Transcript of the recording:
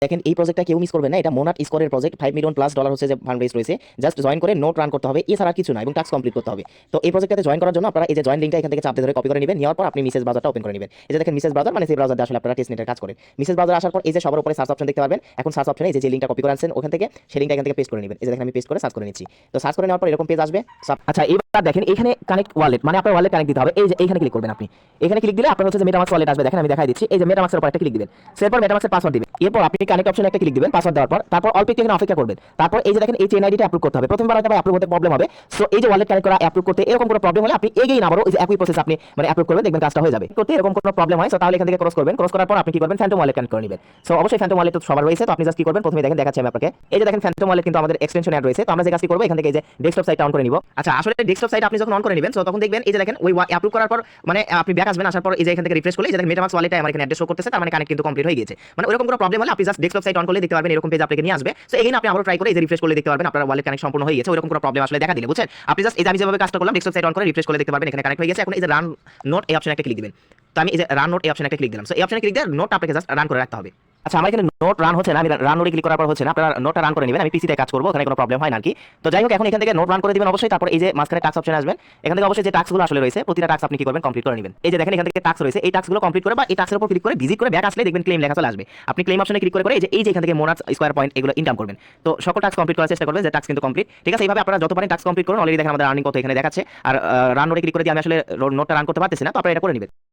দেখেন এই প্রজেক্টটা কেউ মিস করবেন না, এটা মোনাট স্কোরের প্রজেক্ট। $5 মিলিয়ন+ হচ্ছে যে ফান্ড রেজ রয়েছে। জাস্ট জয়েন করে নোট রান করতে হবে, এছাড়া আর কিছু না, এবং টাস্ক কমপ্লিট করতে হবে। তো এই প্রজেক্টটাতে জয়েন করার জন্য আপনারা এই যে জয়েন লিঙ্কটা এখান থেকে চাপ দিয়ে ধরে কপি করে নেবেন, নেওয়ার পর আপনি মিসেস ব্রাউজারটা ওপেন করে নেবেন। এই যে দেখেন মিসেস ব্রাউজার, মানে সেই ব্রাউজার দিয়ে আসলে আপনারা টেস্টনেটের কাজ করেন। মিসেস ব্রাউজার আসার পর এই যে সবার উপরে সার্চ অপশন দেখতে পারবেন। এখন সার্চ অপশনে এই যে লিঙ্কটা কপি করে আনছেন ওখান থেকে সেই লিঙ্কটা এখান থেকে পেস্ট করে নেবেন। এই যে দেখেন আমি পেস্ট করে সার্চ করে নিচ্ছি। তো সার্চ করে নেওয়ার পর এরকম পেজ আসবে। আচ্ছা এবার দেখেন এখানে কানেক্ট ওয়ালেট, মানে আপনার ওয়ালেট কানেক্ট দিতে হবে। এই যে এইখানে ক্লিক করবেন আপনি। এখানে ক্লিক দিলে আপনার হচ্ছে যে মেটামাক্স ওয়ালেট আসবে। দেখেন আমি দেখাই দিচ্ছি। এই যে মেটামাক্সের উপর একটা ক্লিক দিবেন। এরপর মেটামাক্সের পাসওয়ার্ড দিবেন। এরপর আপনি কানেক্ট অপশনে একটা ক্লিক দিবেন পাসওয়ার্ড দেওয়ার পর। তারপর অল্প একটু এখানে অপেক্ষা করবেন। তারপর এই যে দেখেন এই চেইন আইডিটা অ্যাপ্রুভ করতে হবে। প্রথমবার হয়তো অ্যাপ্রুভ হতে প্রবলেম হবে। সো এই যে ওয়ালেট কানেক্ট করা অ্যাপ্রুভ করতে এরকম কোনো প্রবলেম হলে আপনি এগেইন আবারও এই যে একই প্রসেস আপনি মানে অ্যাপ্রুভ করবেন, দেখবেন কাজটা হয়ে যাবে। করতে এরকম কোনো প্রবলেম হয় সো তাহলে এখান থেকে ক্রস করবেন। ক্রস করার পর আপনি কি করবেন, ফ্যান্টম ওয়ালেট কানেক্ট করে নেবেন। সো অবশ্যই ফ্যান্টম ওয়ালেট তো সবার রয়েছে। তো আপনি জাস্ট কি করবেন, প্রথমে দেখেন দেখাচ্ছি আমি আপনাকে। এই যে দেখেন ফ্যান্টম ওয়ালেট কিন্তু আমাদের এক্সটেনশন অ্যাড রয়েছে। তো আমরা যে কাজটি করব এখান থেকে এই যে ডেস্কটপ সাইটটা অন করে নিব। আচ্ছা আসলে ডেস্কটপ সাইট আপনি যখন অন করে নেবেন সো তখন দেখবেন এই যে দেখেন ওই অ্যাপ্রুভ করার পর মানে আপনি ব্যাক আসবেন, আসার পর এই যে এখান থেকে রিফ্রেশ করলে এই যে দেখেন মেটামাক্স ওয়ালেটটা আমার এখানে অ্যাড্রেস শো করতেছে, তার মানে কানেক্ট কিন্তু কমপ্লিট হয়ে গেছে। মানে ওরকম কোনো প্রবলেম হলে আপনি জাস্ট ডেস্কটপ সাইট অন করলে দেখতে পারবেন এরকম পেজ আপনাকে নিয়ে আসবে। সো এগেইন আপনি আবারো ট্রাই করে এই যে রিফ্রেশ করলে দেখতে পারবেন আপনার ওয়ালেট কানেক্ট সম্পূর্ণ হয়ে গেছে। ওরকম কোনো প্রবলেম আসলে দেখা দিলে বুঝছেন। আপনি জাস্ট এই যে আমি যেভাবে কাজটা করলাম ডেস্কটপ সাইট অন করে রিফ্রেশ করলে দেখতে পারবেন এখানে কানেক্ট হয়ে গেছে। এখন এই যে রান নোট এই অপশনে একটা ক্লিক দিবেন। তো আমি এই যে রান নোট এই অপশনে একটা ক্লিক দিলাম। সো এই অপশনে ক্লিক দিয়ে নোট আপনাকে জাস্ট রান করে রাখতে হবে। আচ্ছা আমার এখানে নোট রান হচ্ছে না, আমি রান নোটে ক্লিক করার পর হচ্ছে না। আপনারা নোটটা রান করে নেবেন, আমি পিসিতে কাজ করব, ওখানে কোনো প্রবলেম হয় না আর কি। তো যাই হোক এখন এখান থেকে নোট রান করে দিবেন অবশ্যই। তারপর এই যে মাঝখানে টাস্ক অপশনে আসবেন। এখান থেকে অবশ্যই যে টাস্কগুলো আসলে রয়েছে প্রতিটা টাস্ক আপনি কি করবেন, কমপ্লিট করে নেবেন। এই যে দেখেন এখান থেকে টাস্ক রয়েছে, এই টাস্কগুলো কমপ্লিট করে বা এই টাস্কের উপর ক্লিক করে ভিজিট করে ব্যাক আসলে দেখবেন ক্লেম লেখা চলে আসবে। আপনি ক্লেম অপশনে ক্লিক করে এই যে এখান থেকে মোনাট স্কয়ার পয়েন্ট এগুলো ইনকাম করবেন। তো সকল টাস্ক কমপ্লিট করার চেষ্টা করবেন, যে টাস্ক কিন্তু কমপ্লিট। ঠিক আছে, এইভাবে আপনারা যত পারেন টাস্ক কমপ্লিট করুন। অলরেডি দেখেন আমাদের আর্নিং কত এখানে দেখাচ্ছে। আর রান নোটে ক্লিক করে দিয়ে আমি আসলে নোটটা রান করতে পারতেছি না, তো আপনারা এটা করে নেবেন।